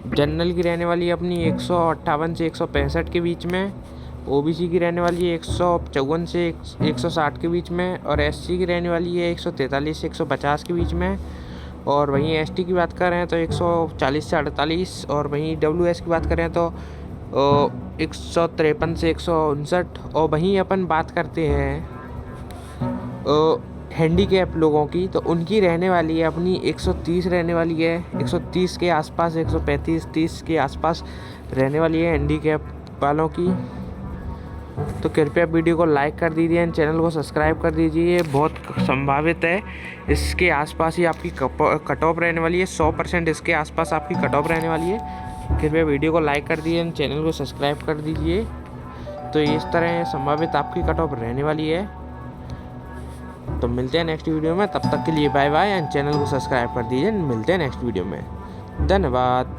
General की रहने वाली है अपनी 158 से 165 के बीच में, ओबीसी की रहने वाली है 154 से 160 के बीच में, और एससी की रहने वाली है 143 से 150 के बीच में, और वहीं एसटी की बात करें तो 140 से 48, और वहीं डब्ल्यूएस की बात करें तो 153 से 159। और वहीं अपन बात करते हैं हैंडीकैप लोगों की, तो उनकी रहने वाली है अपनी 130 रहने वाली है, 130 के आसपास, 135-30 के आसपास रहने वाली है हैंडीकैप वालों की। तो कृपया वीडियो को लाइक कर दीजिए एंड चैनल को सब्सक्राइब कर दीजिए। बहुत संभावित है इसके आसपास ही आपकी कट ऑफ रहने वाली है, 100% इसके आसपास आपकी कट ऑफ रहने वाली है। कृपया वीडियो को लाइक कर दीजिए एंड चैनल को सब्सक्राइब कर दीजिए। तो इस तरह संभावित आपकी कट ऑफ रहने वाली है। तो मिलते हैं नेक्स्ट वीडियो में, तब तक के लिए बाय बाय एंड चैनल को सब्सक्राइब कर दीजिए। मिलते हैं नेक्स्ट वीडियो में, धन्यवाद।